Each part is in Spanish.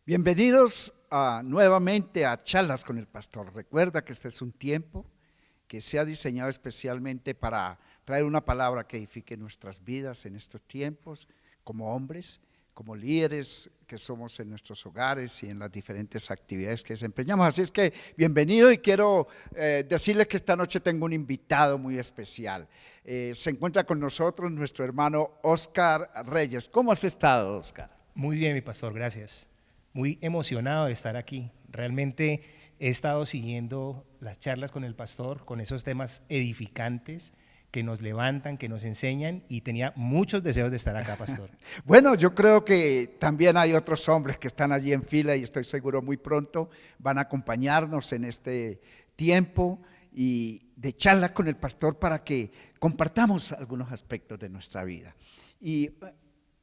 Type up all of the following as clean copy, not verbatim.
Bienvenidos nuevamente a Charlas con el Pastor. Recuerda que este es un tiempo que se ha diseñado especialmente para traer una palabra que edifique nuestras vidas en estos tiempos, como hombres, como líderes que somos en nuestros hogares y en las diferentes actividades que desempeñamos. Así es que bienvenido y quiero decirles que esta noche tengo un invitado muy especial. Se encuentra con nosotros nuestro hermano Oscar Reyes. ¿Cómo has estado, Oscar? Muy bien, mi pastor, gracias. Muy emocionado de estar aquí. Realmente he estado siguiendo las charlas con el pastor, con esos temas edificantes que nos levantan, que nos enseñan, y tenía muchos deseos de estar acá, pastor. Bueno, yo creo que también hay otros hombres que están allí en fila y estoy seguro muy pronto van a acompañarnos en este tiempo y de charla con el pastor para que compartamos algunos aspectos de nuestra vida. Y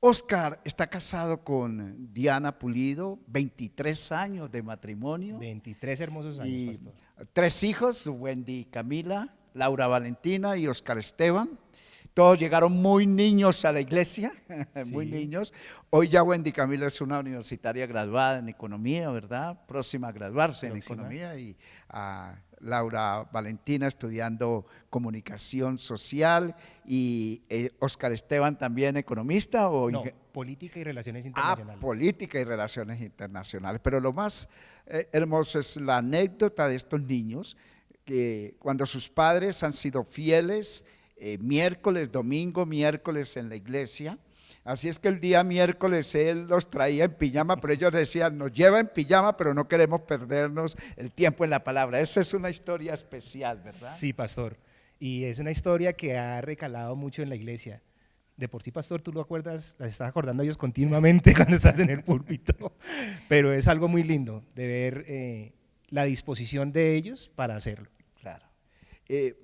Oscar está casado con Diana Pulido, 23 años de matrimonio 23 hermosos años, y pastor. 3 hijos, Wendy Camila, Laura Valentina y Oscar Esteban. Todos llegaron muy niños a la iglesia, muy Sí, niños. Hoy ya Wendy Camila es una universitaria graduada en economía, ¿verdad? Próxima a graduarse en próxima. economía y Laura Valentina estudiando comunicación social y Oscar Esteban también economista o No, política y relaciones Ah, internacionales. política y relaciones internacionales. Pero lo más hermoso es la anécdota de estos niños, que cuando sus padres han sido fieles, miércoles, domingo, miércoles en la iglesia. Así es que el día miércoles él los traía en pijama, pero ellos decían, nos lleva en pijama, pero no queremos perdernos el tiempo en la palabra. Esa es una historia especial, ¿verdad? Sí, pastor. Y es una historia que ha recalado mucho en la iglesia. De por sí, pastor, tú lo acuerdas, las estás acordando ellos continuamente cuando estás en el púlpito, pero es algo muy lindo de ver la disposición de ellos para hacerlo. Claro. Eh,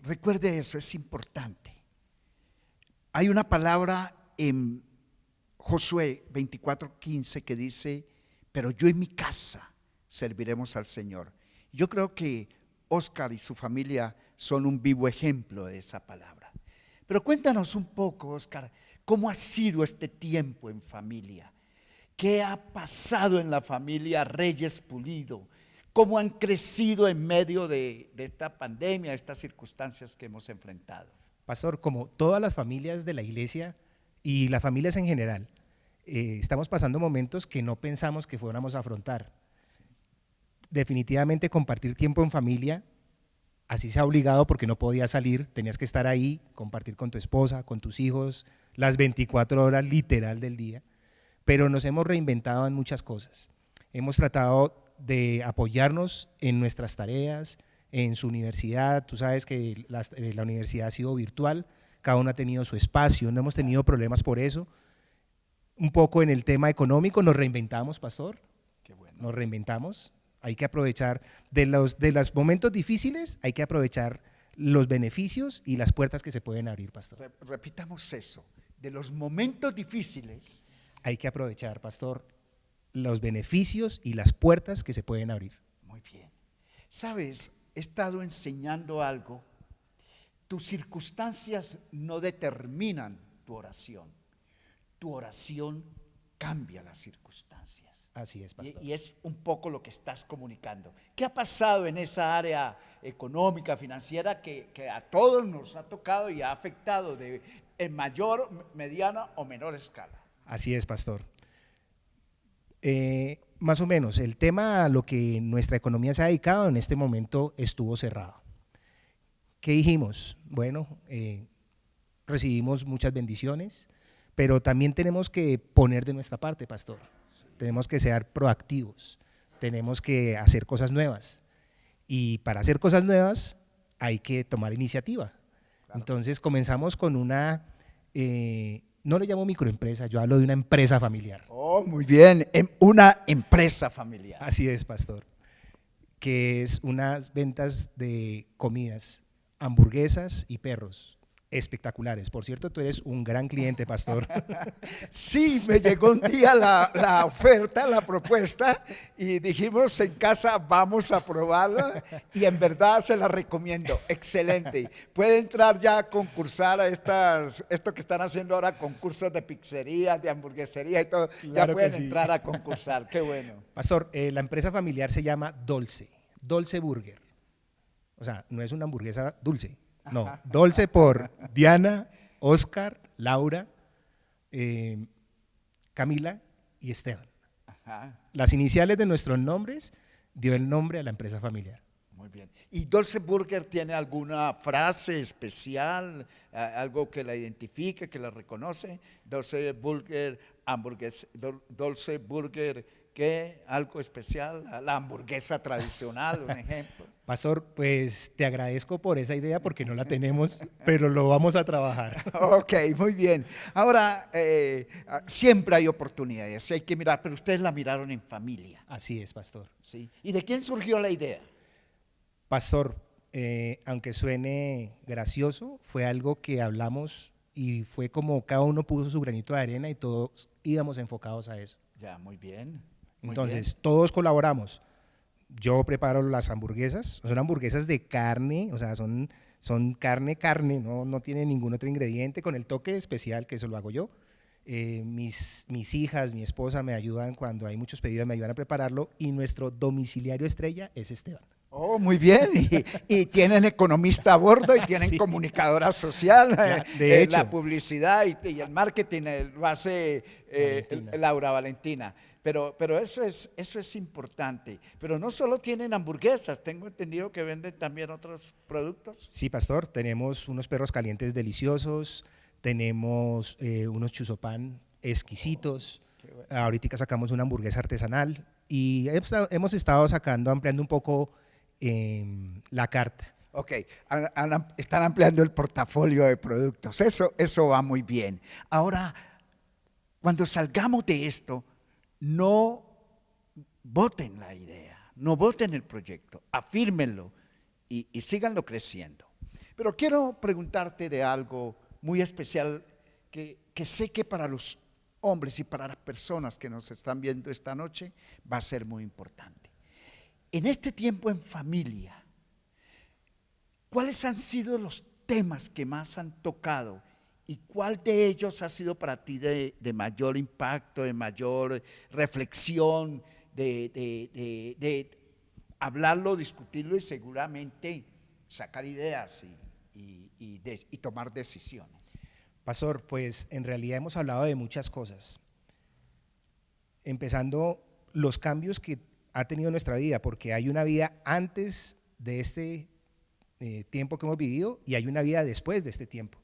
Recuerde eso, es importante. Hay una palabra en Josué 24:15 que dice, pero yo y mi casa serviremos al Señor. Yo creo que Oscar y su familia son un vivo ejemplo de esa palabra. Pero cuéntanos un poco, Oscar, ¿cómo ha sido este tiempo en familia? ¿Qué ha pasado en la familia Reyes Pulido? ¿Cómo han crecido en medio de esta pandemia, de estas circunstancias que hemos enfrentado? Pastor, como todas las familias de la iglesia y las familias en general, estamos pasando momentos que no pensamos que fuéramos a afrontar. Definitivamente compartir tiempo en familia, así sea obligado porque no podías salir, tenías que estar ahí, compartir con tu esposa, con tus hijos, las 24 horas literal del día, pero nos hemos reinventado en muchas cosas. Hemos tratado de apoyarnos en nuestras tareas, en su universidad. Tú sabes que la universidad ha sido virtual, cada uno ha tenido su espacio, no hemos tenido problemas por eso. Un poco en el tema económico nos reinventamos, pastor, Qué bueno. nos reinventamos. Hay que aprovechar de los momentos difíciles, hay que aprovechar los beneficios y las puertas que se pueden abrir, pastor. Repitamos eso, de los momentos difíciles. Hay que aprovechar, pastor, los beneficios y las puertas que se pueden abrir. Muy bien. Sabes, he estado enseñando algo. Tus circunstancias no determinan tu oración. Tu oración cambia las circunstancias. Así es, pastor. Y es un poco lo que estás comunicando. ¿Qué ha pasado en esa área económica, financiera que a todos nos ha tocado y ha afectado en mayor, mediana o menor escala? Así es, pastor. Más o menos, el tema a lo que nuestra economía se ha dedicado en este momento estuvo cerrado. ¿Qué dijimos? Bueno, recibimos muchas bendiciones, pero también tenemos que poner de nuestra parte, pastor. Tenemos que ser proactivos, tenemos que hacer cosas nuevas. Y para hacer cosas nuevas hay que tomar iniciativa. Claro. Entonces comenzamos con no le llamo microempresa, yo hablo de una empresa familiar. Oh, muy bien, una empresa familiar. Así es, pastor, que es unas ventas de comidas, hamburguesas y perros. espectaculares. Por cierto, tú eres un gran cliente, pastor. Sí, me llegó un día la oferta, la propuesta, y dijimos en casa vamos a probarla, y en verdad se la recomiendo, excelente. Puede entrar ya a concursar a esto que están haciendo ahora, concursos de pizzería, de hamburguesería y todo, ya Claro que pueden sí. entrar a concursar, qué bueno. Pastor, la empresa familiar se llama Dolce Burger. O sea, no es una hamburguesa dulce, no, Dolce por Diana, Oscar, Laura, Camila y Esteban. Ajá, Las iniciales de nuestros nombres dio el nombre a la empresa familiar. muy bien. ¿Y Dolce Burger tiene alguna frase especial, algo que la identifique, que la reconoce? Dolce Burger, Dolce Burger, ¿qué? ¿Algo especial? La hamburguesa tradicional, un ejemplo. Pastor, pues te agradezco por esa idea porque no la tenemos, pero lo vamos a trabajar. Ok, muy bien. Ahora, siempre hay oportunidades, hay que mirar, pero ustedes la miraron en familia, Así es, pastor. ¿sí? ¿Y de quién surgió la idea? Pastor, aunque suene gracioso, fue algo que hablamos y fue como cada uno puso su granito de arena y todos íbamos enfocados a eso. Ya, muy bien. Muy Entonces, bien. todos colaboramos. Yo preparo las hamburguesas, son hamburguesas de carne, o sea, son carne, no tiene ningún otro ingrediente, con el toque especial que eso lo hago yo. Mis hijas, mi esposa me ayudan cuando hay muchos pedidos, me ayudan a prepararlo y nuestro domiciliario estrella es Esteban. Oh, muy bien. Y tienen economista a bordo y tienen Sí. comunicadora social. De hecho. La publicidad y el marketing lo hace Valentina. Laura Valentina. Pero eso es importante. Pero no solo tienen hamburguesas, tengo entendido que venden también otros productos. Sí, pastor, tenemos unos perros calientes deliciosos, tenemos unos chuzopán exquisitos, Qué bueno. ahorita sacamos una hamburguesa artesanal y hemos estado sacando, ampliando un poco la carta. Ok, están ampliando el portafolio de productos. Eso va muy bien. Ahora, cuando salgamos de esto, no voten la idea, no voten el proyecto, afírmenlo y síganlo creciendo. Pero quiero preguntarte de algo muy especial que sé que para los hombres y para las personas que nos están viendo esta noche va a ser muy importante. En este tiempo en familia, ¿cuáles han sido los temas que más han tocado y cuál de ellos ha sido para ti de mayor impacto, de mayor reflexión, de hablarlo, discutirlo y seguramente sacar ideas y tomar decisiones? Pastor, pues en realidad hemos hablado de muchas cosas, empezando los cambios que ha tenido nuestra vida, porque hay una vida antes de este tiempo que hemos vivido y hay una vida después de este tiempo.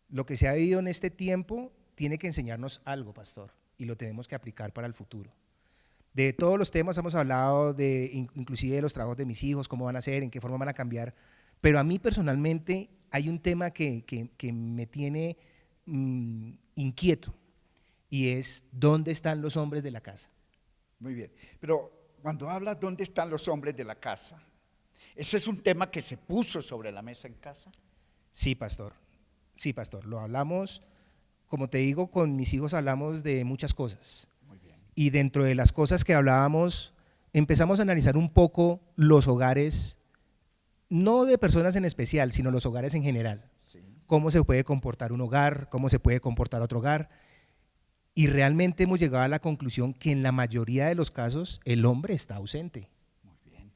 Lo que se ha vivido en este tiempo tiene que enseñarnos algo, pastor, y lo tenemos que aplicar para el futuro. De todos los temas hemos hablado, inclusive de los trabajos de mis hijos, cómo van a ser, en qué forma van a cambiar, pero a mí personalmente hay un tema que me tiene inquieto y es ¿dónde están los hombres de la casa? Muy bien, pero cuando hablas dónde están los hombres de la casa, ¿ese es un tema que se puso sobre la mesa en casa? Sí, pastor. Sí, pastor. Lo hablamos, como te digo, con mis hijos hablamos de muchas cosas. Muy bien. Y dentro de las cosas que hablábamos, empezamos a analizar un poco los hogares, no de personas en especial, sino los hogares en general. Sí. Cómo se puede comportar un hogar, cómo se puede comportar otro hogar. Y realmente hemos llegado a la conclusión que en la mayoría de los casos el hombre está ausente. Muy bien.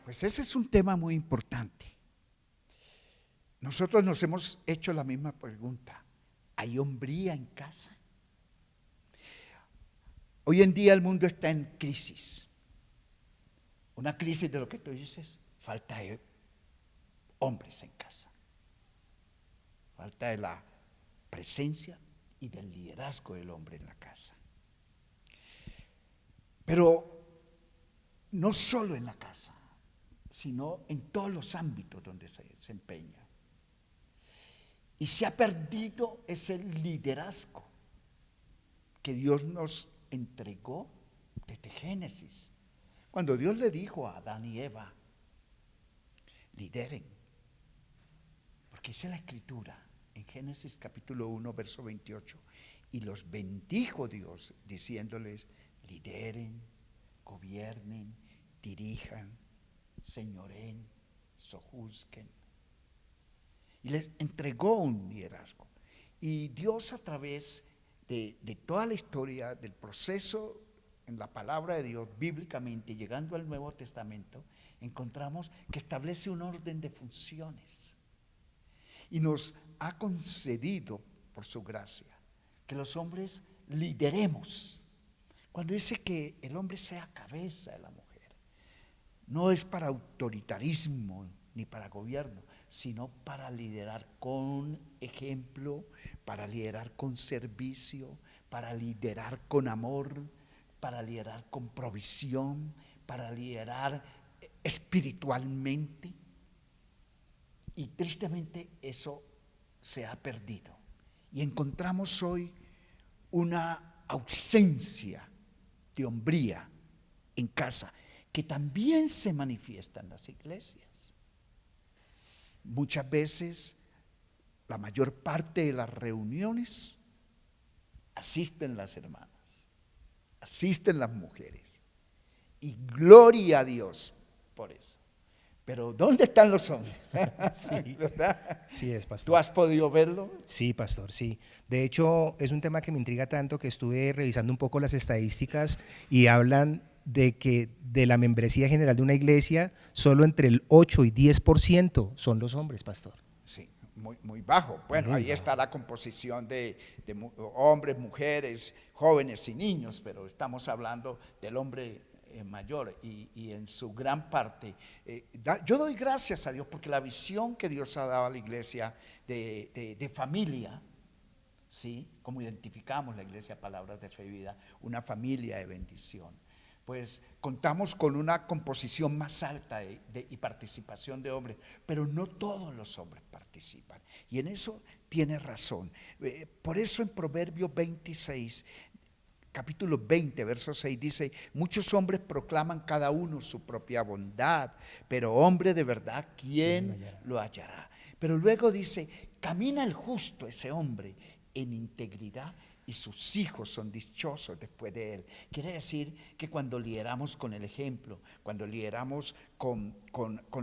Pues ese es un tema muy importante. Nosotros nos hemos hecho la misma pregunta. ¿Hay hombría en casa? Hoy en día el mundo está en crisis. Una crisis de lo que tú dices, falta de hombres en casa. Falta de la presencia y del liderazgo del hombre en la casa. Pero no solo en la casa, sino en todos los ámbitos donde se desempeña. Y se ha perdido ese liderazgo que Dios nos entregó desde Génesis. Cuando Dios le dijo a Adán y Eva, lideren, porque dice la Escritura en Génesis capítulo 1, verso 28. Y los bendijo Dios, diciéndoles: lideren, gobiernen, dirijan, señoren, sojuzguen. Y les entregó un liderazgo. Y Dios, a través de toda la historia del proceso en la palabra de Dios, bíblicamente, llegando al Nuevo Testamento, encontramos que establece un orden de funciones. Y nos ha concedido, por su gracia, que los hombres lideremos. Cuando dice que el hombre sea cabeza de la mujer, no es para autoritarismo ni para gobierno, sino para liderar con ejemplo, para liderar con servicio, para liderar con amor, para liderar con provisión, para liderar espiritualmente. Y tristemente eso se ha perdido. Y encontramos hoy una ausencia de hombría en casa, que también se manifiesta en las iglesias. Muchas veces, la mayor parte de las reuniones asisten las hermanas, asisten las mujeres, y gloria a Dios por eso. Pero ¿dónde están los hombres? Sí, ¿verdad? sí es, pastor. ¿Tú has podido verlo? Sí, pastor, sí. De hecho, es un tema que me intriga tanto que estuve revisando un poco las estadísticas y hablan de que de la membresía general de una iglesia, solo entre el 8 y 10% son los hombres, pastor. Sí, muy bajo. Bueno, Muy ahí bajo. está la composición de hombres, mujeres, jóvenes y niños, pero estamos hablando del hombre mayor y en su gran parte. Yo doy gracias a Dios porque la visión que Dios ha dado a la iglesia de familia, ¿sí? Como identificamos la iglesia Palabras de Fe y Vida, una familia de bendición. Pues contamos con una composición más alta y participación de hombres, pero no todos los hombres participan. Y en eso tiene razón. Por eso en Proverbios 26, capítulo 20, verso 6 dice: muchos hombres proclaman cada uno su propia bondad, pero hombre de verdad, ¿quién lo hallará? Pero luego dice: camina el justo, ese hombre, en integridad, y sus hijos son dichosos después de él. Quiere decir que cuando lideramos con el ejemplo, cuando lideramos con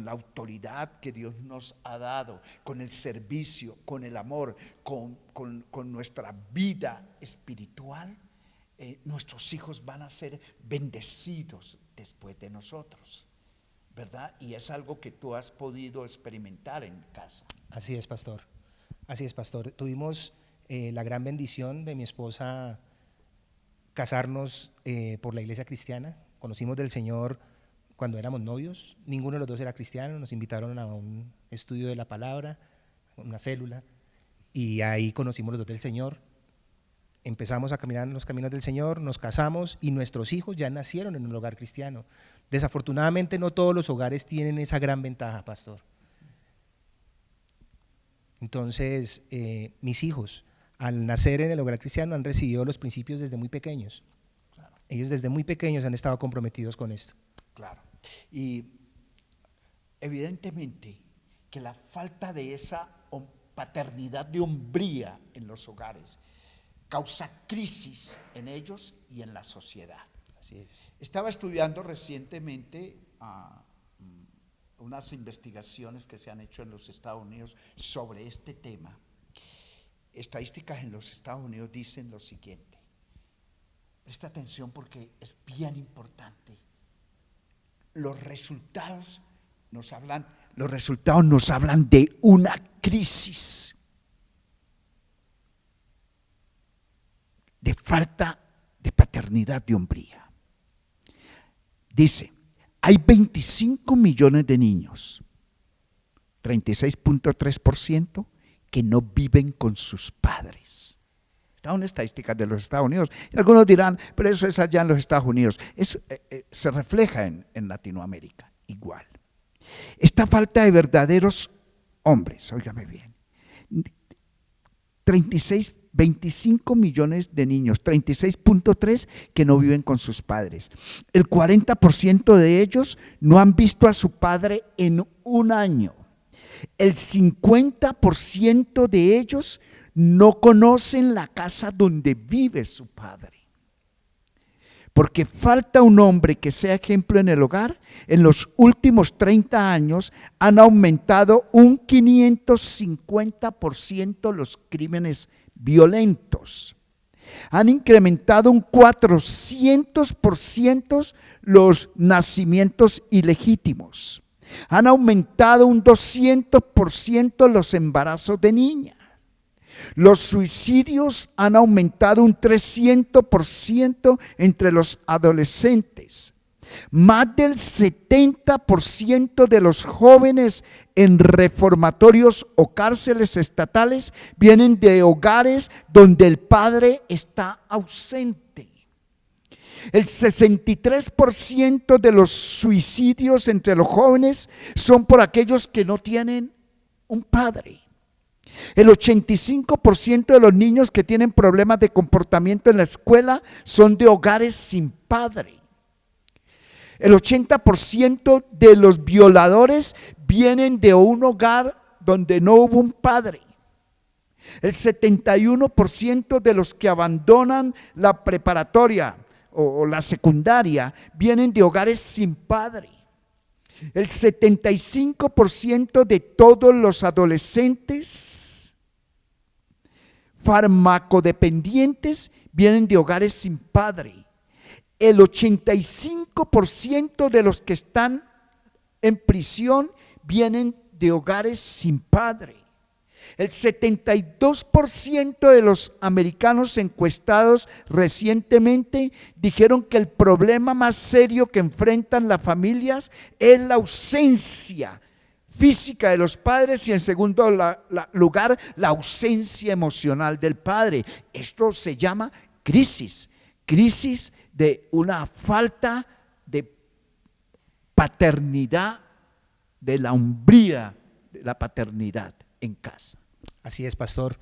la autoridad que Dios nos ha dado, con el servicio, con el amor, con nuestra vida espiritual, nuestros hijos van a ser bendecidos después de nosotros, ¿verdad? Y es algo que tú has podido experimentar en casa. Así es, pastor. Así es, pastor. Tuvimos la gran bendición de mi esposa casarnos por la iglesia cristiana. Conocimos del Señor cuando éramos novios. Ninguno de los dos era cristiano. Nos invitaron a un estudio de la palabra, una célula, y ahí conocimos los dos del Señor. Empezamos a caminar en los caminos del Señor, nos casamos y nuestros hijos ya nacieron en un hogar cristiano. Desafortunadamente no todos los hogares tienen esa gran ventaja, pastor. Entonces, mis hijos, al nacer en el hogar cristiano, han recibido los principios desde muy pequeños. Claro. Ellos desde muy pequeños han estado comprometidos con esto. Claro. Y evidentemente que la falta de esa paternidad de hombría en los hogares causa crisis en ellos y en la sociedad. Así es. Estaba estudiando recientemente unas investigaciones que se han hecho en los Estados Unidos sobre este tema. Estadísticas en los Estados Unidos dicen lo siguiente. Presta atención porque es bien importante. Los resultados nos hablan de una crisis de falta de paternidad, de hombría. Dice: hay 25 millones de niños, 36.3%, que no viven con sus padres. Son estadísticas de los Estados Unidos. Y algunos dirán, pero eso es allá en los Estados Unidos. Eso se refleja en Latinoamérica igual. Esta falta de verdaderos hombres, óigame bien, 25 millones de niños, 36.3 que no viven con sus padres. El 40% de ellos no han visto a su padre en un año. El 50% de ellos no conocen la casa donde vive su padre. Porque falta un hombre que sea ejemplo en el hogar. En los últimos 30 años han aumentado un 550% los crímenes violentos. Han incrementado un 400% los nacimientos ilegítimos. Han aumentado un 200% los embarazos de niñas. Los suicidios han aumentado un 300% entre los adolescentes. Más del 70% de los jóvenes en reformatorios o cárceles estatales vienen de hogares donde el padre está ausente. El 63% de los suicidios entre los jóvenes son por aquellos que no tienen un padre. El 85% de los niños que tienen problemas de comportamiento en la escuela son de hogares sin padre. El 80% de los violadores vienen de un hogar donde no hubo un padre. El 71% de los que abandonan la preparatoria o la secundaria vienen de hogares sin padre. El 75% de todos los adolescentes farmacodependientes vienen de hogares sin padre. El 85% de los que están en prisión vienen de hogares sin padre. El 72% de los americanos encuestados recientemente dijeron que el problema más serio que enfrentan las familias es la ausencia física de los padres y en segundo lugar la ausencia emocional del padre. Esto se llama crisis de una falta de paternidad, de la hombría de la paternidad en casa. Así es, pastor.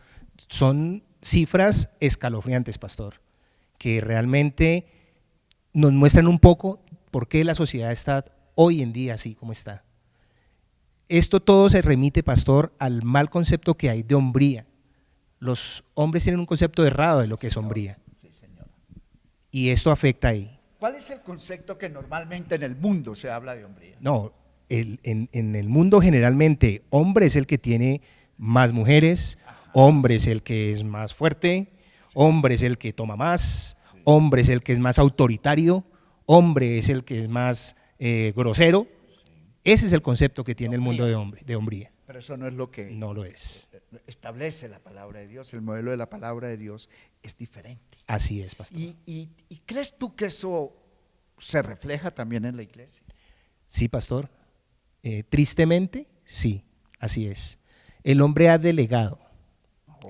Son cifras escalofriantes, pastor, que realmente nos muestran un poco por qué la sociedad está hoy en día así como está. Esto todo se remite, pastor, al mal concepto que hay de hombría. Los hombres tienen un concepto errado de lo que es hombría. Sí, señor. Y esto afecta ahí. ¿Cuál es el concepto que normalmente en el mundo se habla de hombría? No, en el mundo generalmente hombre es el que tiene más mujeres, hombre es el que es más fuerte, hombre es el que toma más, hombre es el que es más autoritario, hombre es el que es más grosero. Ese es el concepto que tiene el mundo de hombría. Pero eso no es lo que no lo es. Establece la palabra de Dios. El modelo de la palabra de Dios es diferente. Así es, pastor. ¿Y crees tú que eso se refleja también en la iglesia? Sí, pastor. Tristemente, sí, así es. El hombre ha delegado.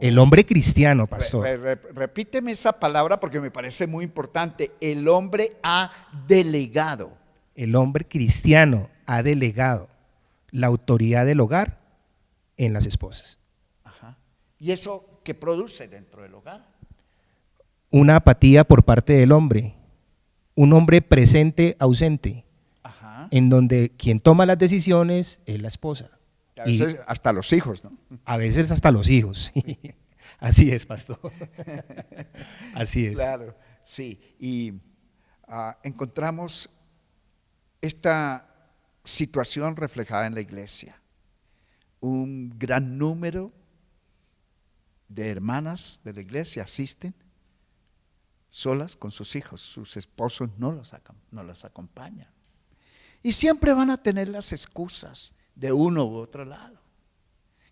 El hombre cristiano, pastor. Repíteme esa palabra porque me parece muy importante. El hombre ha delegado. El hombre cristiano ha delegado la autoridad del hogar en las esposas. Ajá. ¿Y eso qué produce dentro del hogar? Una apatía por parte del hombre. Un hombre presente, ausente. Ajá. En donde quien toma las decisiones es la esposa. A veces hasta los hijos, ¿no? A veces hasta los hijos. Así es, pastor. Así es. Claro, sí. Y encontramos esta situación reflejada en la iglesia. Un gran número de hermanas de la iglesia asisten solas con sus hijos, sus esposos no las acompañan. Y siempre van a tener las excusas de uno u otro lado.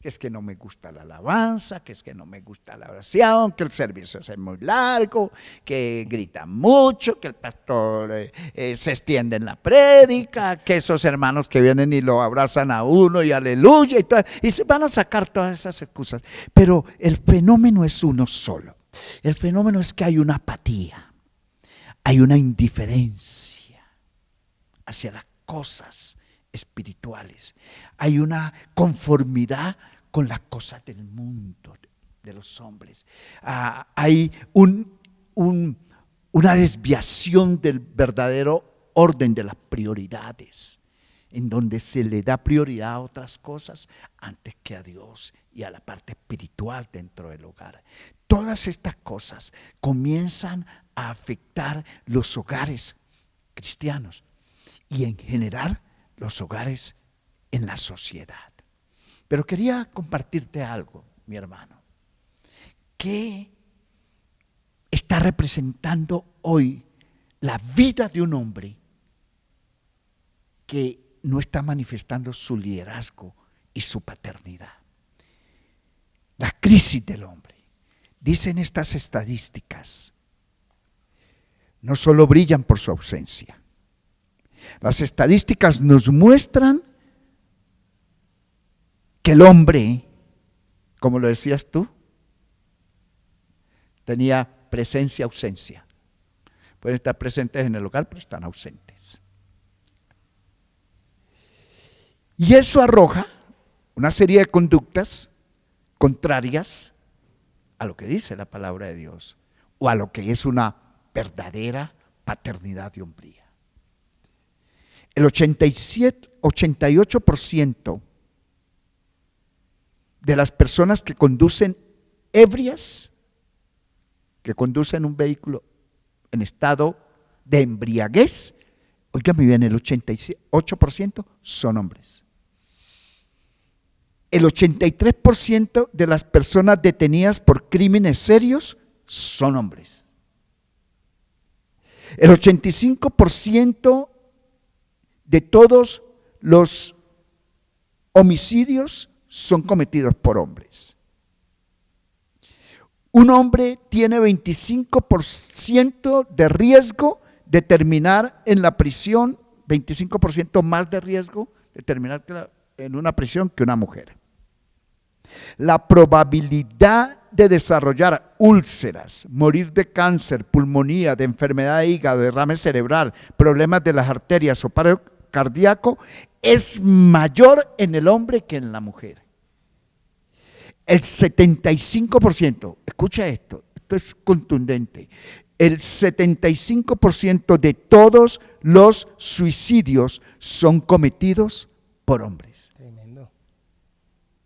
Que es que no me gusta la alabanza, que es que no me gusta la oración, que el servicio es muy largo, que grita mucho, que el pastor se extiende en la prédica, que esos hermanos que vienen y lo abrazan a uno y aleluya y se van a sacar todas esas excusas. Pero el fenómeno es uno solo. El fenómeno es que hay una apatía, hay una indiferencia hacia las cosas espirituales, hay una conformidad con las cosas del mundo, de los hombres. Hay una desviación del verdadero orden de las prioridades. en donde se le da prioridad a otras cosas antes que a Dios y a la parte espiritual dentro del hogar. Todas estas cosas comienzan a afectar los hogares cristianos y en general los hogares en la sociedad. Pero quería compartirte algo, mi hermano. ¿Qué está representando hoy la vida de un hombre que no está manifestando su liderazgo y su paternidad? La crisis del hombre. Dicen estas estadísticas, no solo brillan por su ausencia. Las estadísticas nos muestran que el hombre, como lo decías tú, tenía presencia, ausencia. Pueden estar presentes en el hogar, pero están ausentes. Y eso arroja una serie de conductas contrarias a lo que dice la palabra de Dios o a lo que es una verdadera paternidad y hombría. El 88% de las personas que conducen ebrias, que conducen un vehículo en estado de embriaguez, óigame bien, el 88% son hombres. El 83% de las personas detenidas por crímenes serios son hombres. El 85% de todos los homicidios son cometidos por hombres. Un hombre tiene 25% de riesgo de terminar en la prisión, 25% más de riesgo de terminar en una prisión que una mujer. La probabilidad de desarrollar úlceras, morir de cáncer, pulmonía, de enfermedad de hígado, derrame cerebral, problemas de las arterias o paro cardíaco es mayor en el hombre que en la mujer. El 75%, escucha esto es contundente, el 75% de todos los suicidios son cometidos por hombres. Tremendo.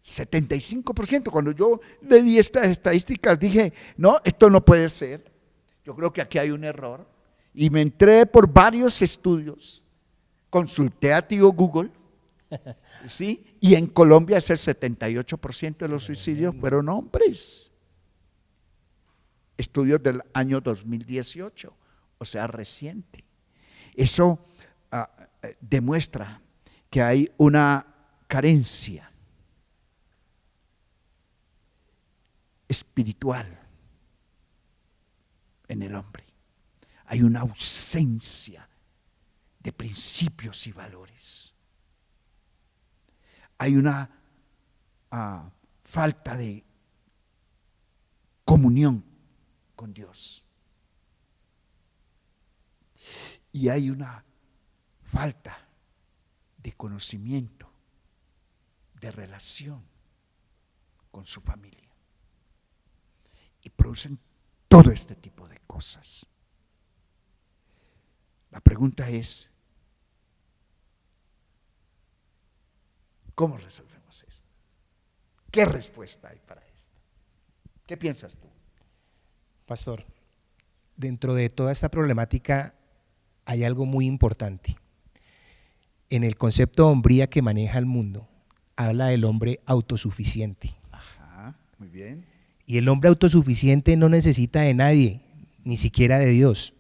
75%. Cuando yo le di estas estadísticas dije, no, esto no puede ser. Yo creo que aquí hay un error. Y me entré por varios estudios. Consulté a tío Google, ¿sí? Y en Colombia es el 78% de los suicidios fueron hombres. Estudios del año 2018, o sea, reciente. Eso demuestra que hay una carencia espiritual en el hombre. Hay una ausencia de principios y valores. Hay una falta de comunión con Dios. Y hay una falta de conocimiento, de relación con su familia. Y producen todo este tipo de cosas. La pregunta es, ¿cómo resolvemos esto? ¿Qué respuesta hay para esto? ¿Qué piensas tú? Pastor, dentro de toda esta problemática hay algo muy importante. En el concepto de hombría que maneja el mundo, habla del hombre autosuficiente. Ajá, muy bien. Y el hombre autosuficiente no necesita de nadie, ni siquiera de Dios.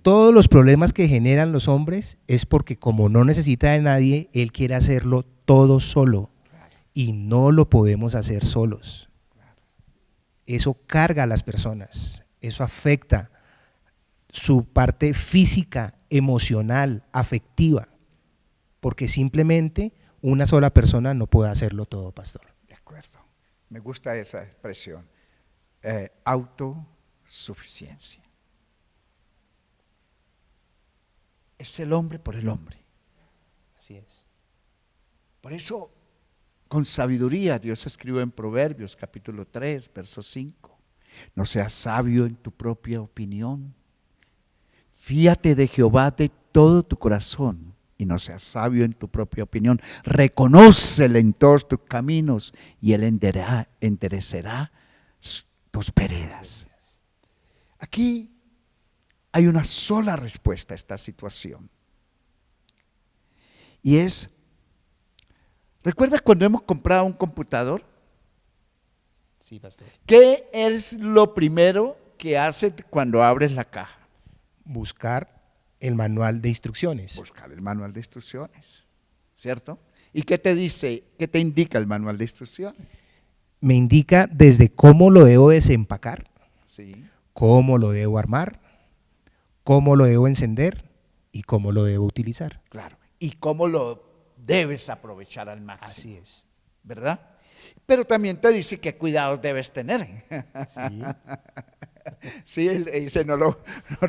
Todos los problemas que generan los hombres es porque como no necesita de nadie, él quiere hacerlo todo solo. Y no lo podemos hacer solos. Eso carga a las personas, eso afecta su parte física, emocional, afectiva, porque simplemente una sola persona no puede hacerlo todo, pastor. De acuerdo, me gusta esa expresión, autosuficiencia. Es el hombre por el hombre. Así es. Por eso, con sabiduría, Dios escribe en Proverbios capítulo 3, verso 5, no seas sabio en tu propia opinión, fíate de Jehová de todo tu corazón y no seas sabio en tu propia opinión. Reconócele en todos tus caminos y Él enderecerá tus veredas. Aquí hay una sola respuesta a esta situación. Y es, ¿recuerdas cuando hemos comprado un computador? Sí, pastor. ¿Qué es lo primero que haces cuando abres la caja? Buscar el manual de instrucciones. Buscar el manual de instrucciones, ¿cierto? ¿Y qué te dice, qué te indica el manual de instrucciones? Me indica desde cómo lo debo desempacar, Sí. cómo lo debo armar, cómo lo debo encender y cómo lo debo utilizar. Claro. Y cómo lo debes aprovechar al máximo. Así es. ¿Verdad? Pero también te dice qué cuidados debes tener. Sí. Sí, él dice, no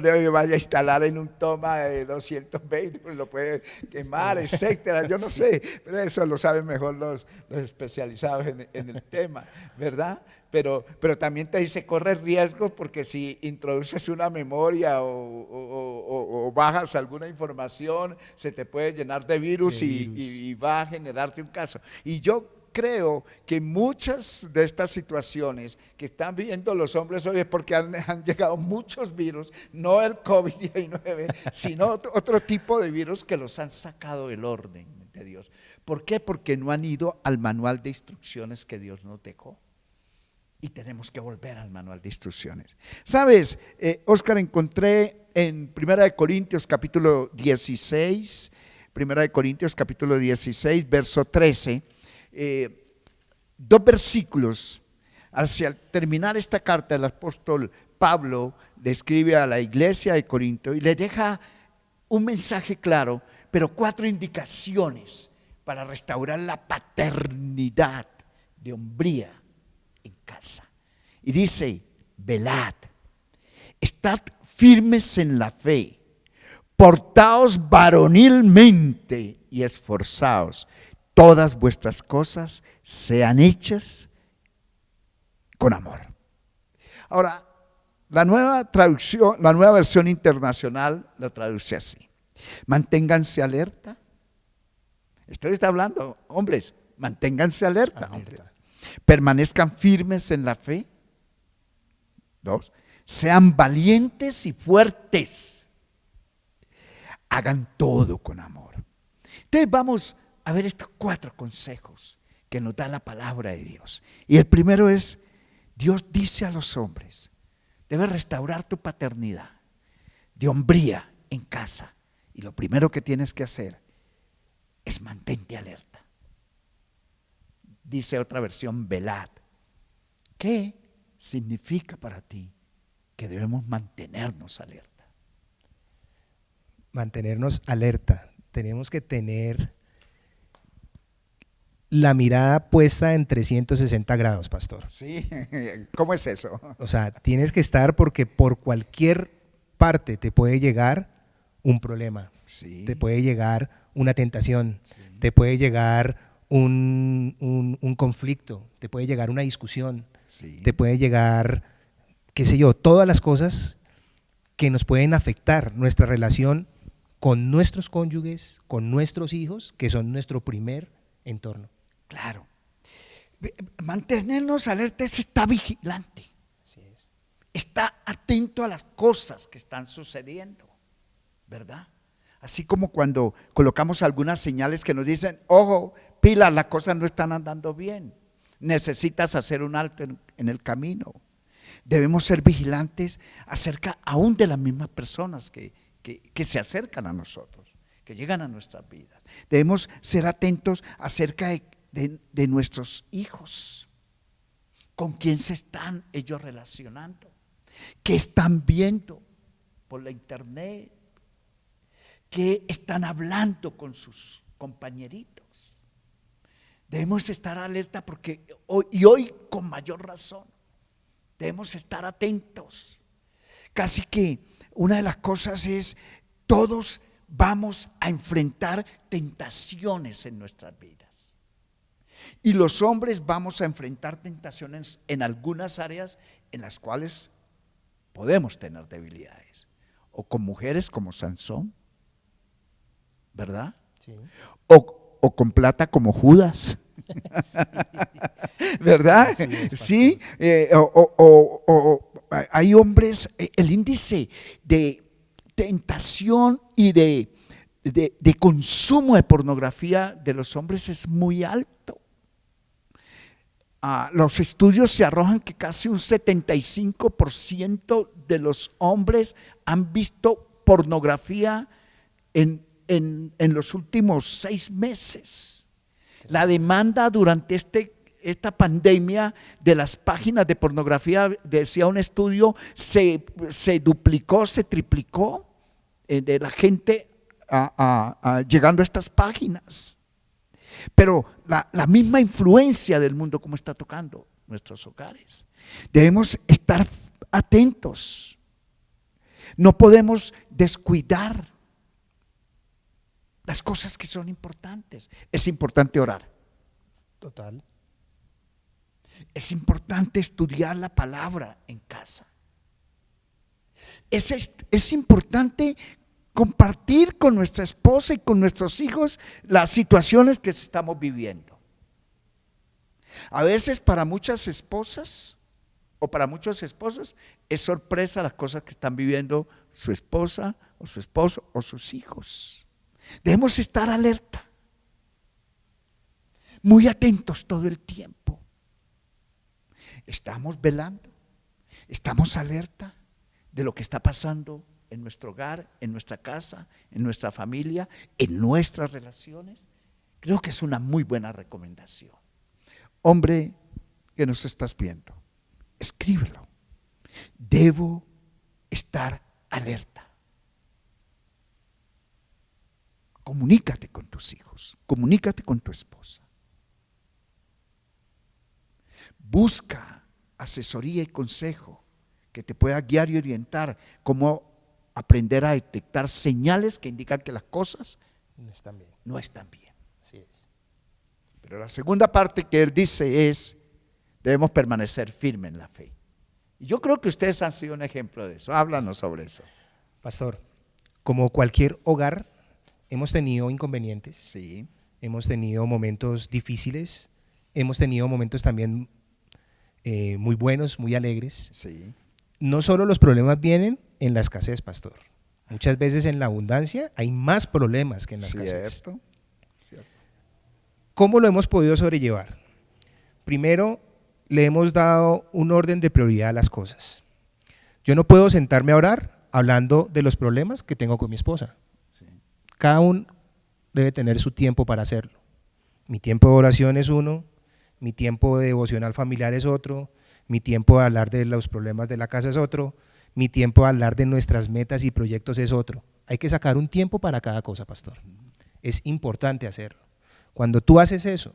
le vaya a instalar en un toma de 220, pues lo puede quemar, etcétera. Yo no sé, pero eso lo saben mejor los especializados en el tema, ¿verdad? Pero también te dice, corre riesgo porque si introduces una memoria o bajas alguna información, se te puede llenar de virus, y va a generarte un caso. Y yo creo que muchas de estas situaciones que están viviendo los hombres hoy es porque han llegado muchos virus, no el COVID-19, sino otro tipo de virus que los han sacado del orden de Dios. ¿Por qué? Porque no han ido al manual de instrucciones que Dios nos dejó. Y tenemos que volver al manual de instrucciones. ¿Sabes, Óscar? Encontré en 1 Corintios capítulo 16, 1 Corintios capítulo 16, verso 13, dos versículos. Hacia terminar esta carta, el apóstol Pablo le escribe a la iglesia de Corinto y le deja un mensaje claro, pero 4 indicaciones para restaurar la paternidad de hombría en casa. Y dice, velad, estad firmes en la fe, portaos varonilmente y esforzaos. Todas vuestras cosas sean hechas con amor. Ahora, la nueva traducción, la nueva versión internacional lo traduce así: manténganse alerta. Esto está hablando, hombres, manténganse alerta. Hombres. Permanezcan firmes en la fe. 2, sean valientes y fuertes. Hagan todo con amor. Entonces vamos a ver estos 4 consejos que nos da la palabra de Dios. Y el primero es, Dios dice a los hombres, debes restaurar tu paternidad de hombría en casa. Y lo primero que tienes que hacer es mantente alerta. Dice otra versión, velad. ¿Qué significa para ti que debemos mantenernos alerta? Mantenernos alerta. Tenemos que tener la mirada puesta en 360 grados, pastor. Sí, ¿cómo es eso? O sea, tienes que estar porque por cualquier parte te puede llegar un problema, Sí. te puede llegar una tentación, Sí. te puede llegar un conflicto, te puede llegar una discusión, Sí. te puede llegar, qué sé yo, todas las cosas que nos pueden afectar nuestra relación con nuestros cónyuges, con nuestros hijos, que son nuestro primer entorno. Claro. Mantenernos alertas, está vigilante. Así es. Está atento a las cosas que están sucediendo, ¿verdad? Así como cuando colocamos algunas señales que nos dicen, ojo, pilas, las cosas no están andando bien. Necesitas hacer un alto en el camino. Debemos ser vigilantes acerca aún de las mismas personas que se acercan a nosotros, que llegan a nuestras vidas. Debemos ser atentos acerca de nuestros hijos, con quién se están ellos relacionando, qué están viendo por la internet, qué están hablando con sus compañeritos. Debemos estar alerta porque hoy con mayor razón debemos estar atentos. Casi que una de las cosas es, todos vamos a enfrentar tentaciones en nuestras vidas. Y los hombres vamos a enfrentar tentaciones en algunas áreas en las cuales podemos tener debilidades. O con mujeres como Sansón, ¿verdad? Sí. O con plata como Judas. ¿Verdad? Así es, pastor. Sí, hay hombres, el índice de tentación y de consumo de pornografía de los hombres es muy alto. Los estudios se arrojan que casi un 75% de los hombres han visto pornografía en los últimos 6 meses. La demanda durante esta pandemia de las páginas de pornografía, decía un estudio, se duplicó, se triplicó de la gente llegando a estas páginas. Pero la misma influencia del mundo como está tocando nuestros hogares. Debemos estar atentos. No podemos descuidar las cosas que son importantes. Es importante orar. Total. Es importante estudiar la palabra en casa. Es importante compartir con nuestra esposa y con nuestros hijos las situaciones que estamos viviendo. A veces para muchas esposas o para muchos esposos es sorpresa las cosas que están viviendo su esposa o su esposo o sus hijos. Debemos estar alerta, muy atentos todo el tiempo. Estamos velando, estamos alerta de lo que está pasando en nuestro hogar, en nuestra casa, en nuestra familia, en nuestras relaciones. Creo que es una muy buena recomendación. Hombre que nos estás viendo, escríbelo. Debo estar alerta. Comunícate con tus hijos, comunícate con tu esposa. Busca asesoría y consejo que te pueda guiar y orientar cómo aprender a detectar señales que indican que las cosas No están bien. no están bien. Así es. Pero la segunda parte que él dice es, debemos permanecer firmes en la fe. Y yo creo que ustedes han sido un ejemplo de eso. Háblanos sobre eso. Pastor, como cualquier hogar, hemos tenido inconvenientes, Sí, hemos tenido momentos difíciles, hemos tenido momentos también muy buenos, muy alegres. sí. No solo los problemas vienen en la escasez, pastor. Muchas veces en la abundancia hay más problemas que en la escasez. Cierto. ¿Cómo lo hemos podido sobrellevar? Primero, le hemos dado un orden de prioridad a las cosas. Yo no puedo sentarme a orar hablando de los problemas que tengo con mi esposa. Sí. Cada uno debe tener su tiempo para hacerlo. Mi tiempo de oración es uno, mi tiempo de devocional familiar es otro, mi tiempo de hablar de los problemas de la casa es otro, mi tiempo de hablar de nuestras metas y proyectos es otro. Hay que sacar un tiempo para cada cosa, pastor. Es importante hacerlo. Cuando tú haces eso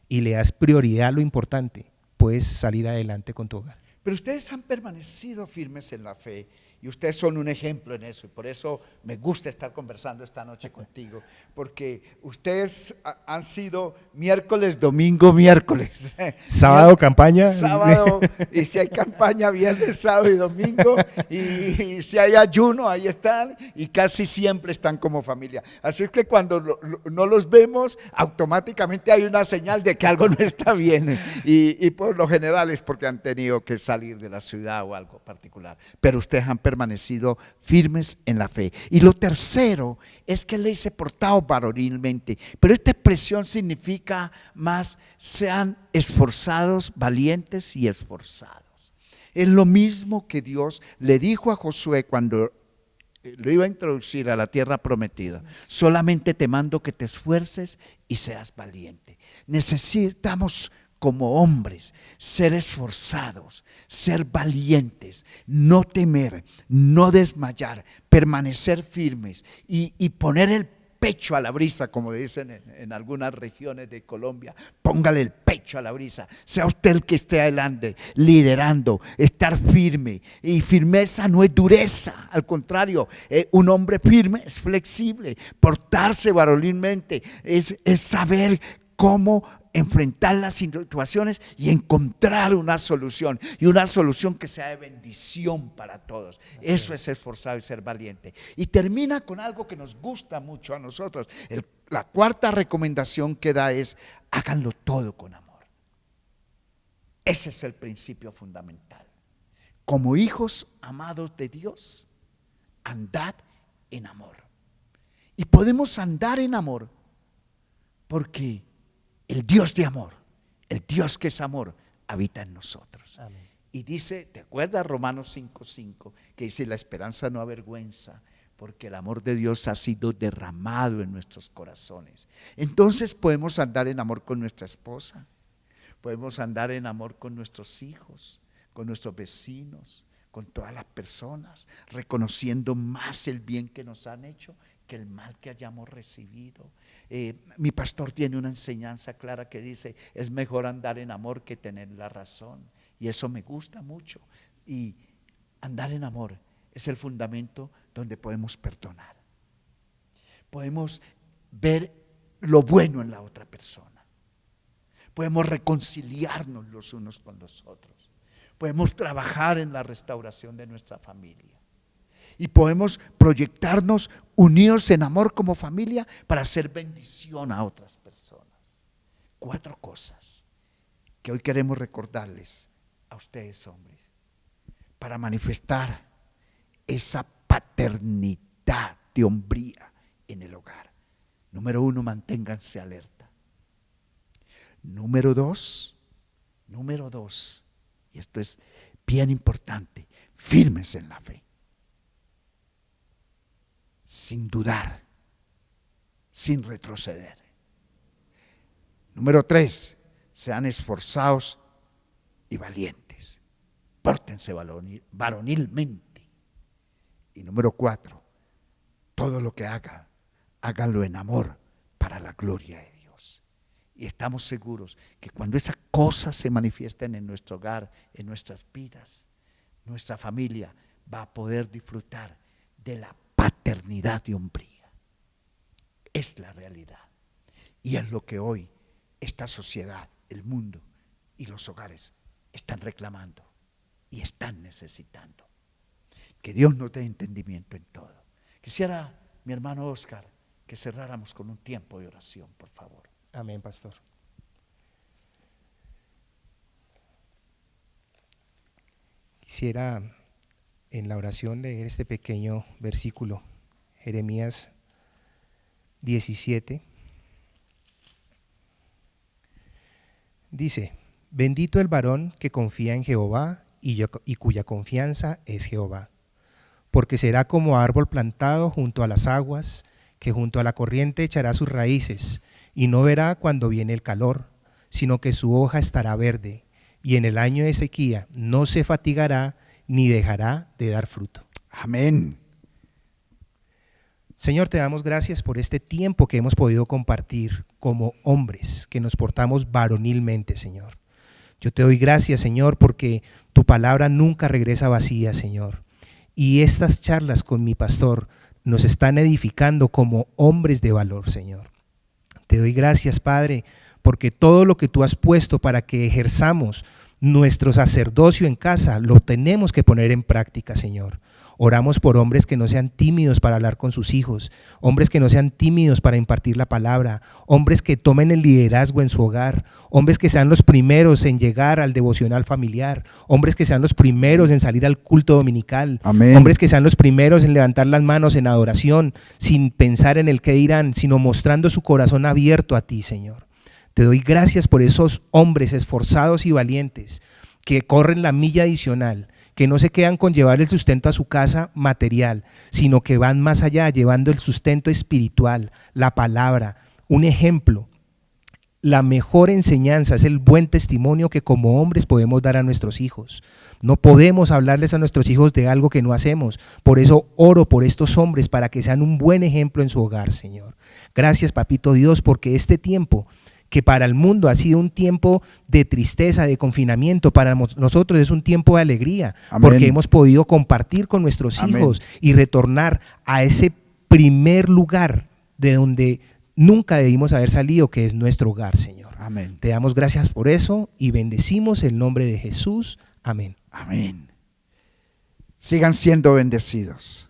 y le das prioridad a lo importante, puedes salir adelante con tu hogar. Pero ustedes han permanecido firmes en la fe y ustedes son un ejemplo en eso y por eso me gusta estar conversando esta noche contigo, porque ustedes han sido miércoles, domingo, miércoles. Sábado, campaña. Sábado, y si hay campaña, viernes, sábado y domingo, y si hay ayuno, ahí están, y casi siempre están como familia. Así es que cuando no los vemos, automáticamente hay una señal de que algo no está bien, y por lo general es porque han tenido que salir de la ciudad o algo particular, pero ustedes han permanecido firmes en la fe. Y lo tercero es que le dice portado varonilmente, pero esta expresión significa más, sean esforzados, valientes y esforzados. Es lo mismo que Dios le dijo a Josué cuando lo iba a introducir a la tierra prometida. Solamente te mando que te esfuerces y seas valiente. Necesitamos como hombres ser esforzados, ser valientes, no temer, no desmayar, permanecer firmes y poner el pecho a la brisa, como dicen en algunas regiones de Colombia. Póngale el pecho a la brisa, sea usted el que esté adelante, liderando, estar firme. Y firmeza no es dureza, al contrario, un hombre firme es flexible. Portarse varonilmente es saber cómo enfrentar las situaciones y encontrar una solución, y una solución que sea de bendición para todos. Eso es ser forzado y ser valiente. Y termina con algo que nos gusta mucho a nosotros. La cuarta recomendación que da es: háganlo todo con amor. Ese es el principio fundamental. Como hijos amados de Dios, andad en amor. Y podemos andar en amor porque el Dios de amor, el Dios que es amor, habita en nosotros. Amén. Y dice, ¿te acuerdas Romanos 5:5? Que dice: la esperanza no avergüenza, porque el amor de Dios ha sido derramado en nuestros corazones. Entonces podemos andar en amor con nuestra esposa, podemos andar en amor con nuestros hijos, con nuestros vecinos, con todas las personas, reconociendo más el bien que nos han hecho que el mal que hayamos recibido. Mi pastor tiene una enseñanza clara que dice: es mejor andar en amor que tener la razón. Y eso me gusta mucho. Y andar en amor es el fundamento donde podemos perdonar. Podemos ver lo bueno en la otra persona. Podemos reconciliarnos los unos con los otros. Podemos trabajar en la restauración de nuestra familia. Y podemos proyectarnos unidos en amor como familia para hacer bendición a otras personas. 4 cosas que hoy queremos recordarles a ustedes, hombres, para manifestar esa paternidad de hombría en el hogar. Número 1, manténganse alerta. Número 2, y esto es bien importante, firmes en la fe. Sin dudar, sin retroceder. Número 3, sean esforzados y valientes. Pórtense varonilmente. Y número 4, todo lo que hagan, háganlo en amor para la gloria de Dios. Y estamos seguros que cuando esas cosas se manifiesten en nuestro hogar, en nuestras vidas, nuestra familia va a poder disfrutar de la paternidad de hombría. Es la realidad. Y es lo que hoy esta sociedad, el mundo y los hogares están reclamando y están necesitando. Que Dios nos dé entendimiento en todo. Quisiera, mi hermano Oscar, que cerráramos con un tiempo de oración, por favor. Amén, pastor. Quisiera en la oración leer este pequeño versículo, Jeremías 17. Dice: bendito el varón que confía en Jehová y cuya confianza es Jehová, porque será como árbol plantado junto a las aguas, que junto a la corriente echará sus raíces, y no verá cuando viene el calor, sino que su hoja estará verde, y en el año de sequía no se fatigará ni dejará de dar fruto. Amén. Señor, te damos gracias por este tiempo que hemos podido compartir como hombres, que nos portamos varonilmente, Señor. Yo te doy gracias, Señor, porque tu palabra nunca regresa vacía, Señor. Y estas charlas con mi pastor nos están edificando como hombres de valor, Señor. Te doy gracias, Padre, porque todo lo que tú has puesto para que ejerzamos nuestro sacerdocio en casa lo tenemos que poner en práctica, Señor. Oramos por hombres que no sean tímidos para hablar con sus hijos, hombres que no sean tímidos para impartir la palabra, hombres que tomen el liderazgo en su hogar, hombres que sean los primeros en llegar al devocional familiar, hombres que sean los primeros en salir al culto dominical. Amén. Hombres que sean los primeros en levantar las manos en adoración, sin pensar en el qué dirán, sino mostrando su corazón abierto a ti, Señor. Te doy gracias por esos hombres esforzados y valientes que corren la milla adicional, que no se quedan con llevar el sustento a su casa material, sino que van más allá, llevando el sustento espiritual, la palabra, un ejemplo. La mejor enseñanza es el buen testimonio que como hombres podemos dar a nuestros hijos. No podemos hablarles a nuestros hijos de algo que no hacemos. Por eso oro por estos hombres para que sean un buen ejemplo en su hogar, Señor. Gracias, Papito Dios, porque este tiempo que para el mundo ha sido un tiempo de tristeza, de confinamiento, para nosotros es un tiempo de alegría. Amén. Porque hemos podido compartir con nuestros Amén. Hijos y retornar a ese primer lugar de donde nunca debimos haber salido, que es nuestro hogar, Señor. Amén. Te damos gracias por eso y bendecimos el nombre de Jesús. Amén. Amén. Sigan siendo bendecidos.